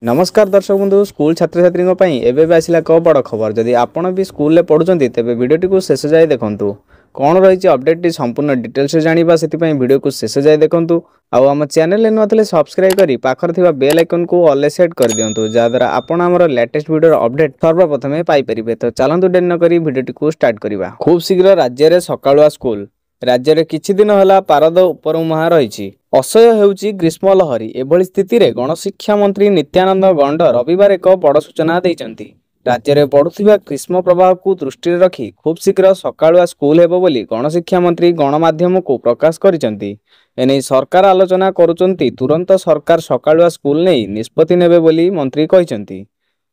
नमस्कार दर्शक बंधु स्कूल छात्र छात्री एवं आसला एक बड़ खबर जदि आपण भी स्कूल पढ़ुं तेज भिडियोटी को शेष जाए देखूँ कौन रही अपडेट संपूर्ण डिटेल्स जाना से भिडियो को शेष जाए देखूँ आम चैनल नुआ सब्सक्राइब कर पाखर बेल आइकन को ऑल सेट कर दिंतु जहाद्वारा आपण आमर लेटेस्ट वीडियो अपडेट सर्वप्रथमे पाइपर। तो चलतु डेरी नक भिडियोटी को स्टार्ट करवा। खूब शीघ्र राज्य में सकालुआ स्कूल राज्य में किछि दिन है पारद उपर मुहां रही असह्य होउची ग्रीष्म लहरी। एभली स्थिति रे गणशिक्षा मंत्री नित्यानंद गंड रविवार एक बड़ सूचना देइचंती। राज्य में बढ़ुथिबा ग्रीष्म प्रभाव को दृष्टि रखी खूब शीघ्र सकालुआ स्कूल हेबो बोली गणशिक्षा मंत्री गणमाध्यम को प्रकाश करिसंती। एने सरकार आलोचना करुचंती तुरंत सरकार सकालुआ स्कूल नहीं निष्पत्ति नेबे बोली मंत्री कहिसंती।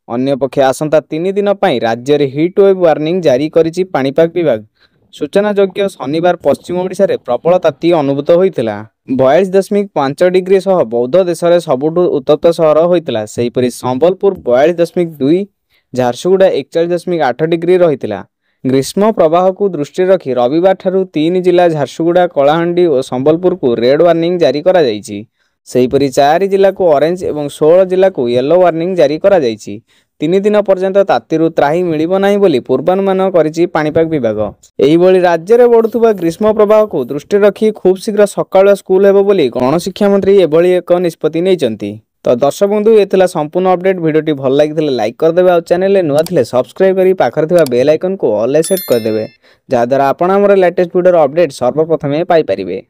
अन्य पक्षे आसंता 3 दिन पई राज्य में हिट वेव वार्निंग जारी करिछि पाणीपाग विभाग। सूचनायोग्य शनिवार पश्चिम ओडिशा रे प्रबल ताती अनुभूत होइतिला। 42.5 डिग्री सह बौद्ध देश में सबुठु उत्तप्त सहर होइतिला। सेहीपरि संबलपुर 42.2, झारसुगुड़ा 41.8 डिग्री रहितिला। ग्रीष्म प्रवाह को दृष्टि रखी रविवार ठारू 3 जिला झारसुगुड़ा, कलाहांडी और संबलपुर को रेड वार्निंग जारी करा जाइछि। सेहीपरि 4 जिला को ऑरेंज और 16 जिला को येलो वार्निंग जारी करा जाइछि। 3 दिन पर्यंत तातीरु त्राही मिलिबो नाही बोली पूर्वानुमान करिछि पाणीपाग विभाग। एही बोली राज्य में बढ़ुवा ग्रीष्म प्रवाह को दृष्टि रखी खूब शीघ्र सकाळुआ स्कूल हेबो बोली गणशिक्षा मंत्री एभली एक निष्पत्ति नैचंती। तो दर्शक बंधु एथिला संपूर्ण अपडेट। भिडियोटी भल लागिथिले लाइक करदेबे और चैनल नुआ थिले सब्सक्राइब करी पाखर थिबा बेल आइकन को ऑल सेट करदेबे जहाद्वारा आपण हमर लेटेस्ट वीडियो अपडेट सर्वप्रथमे पाई परिबे।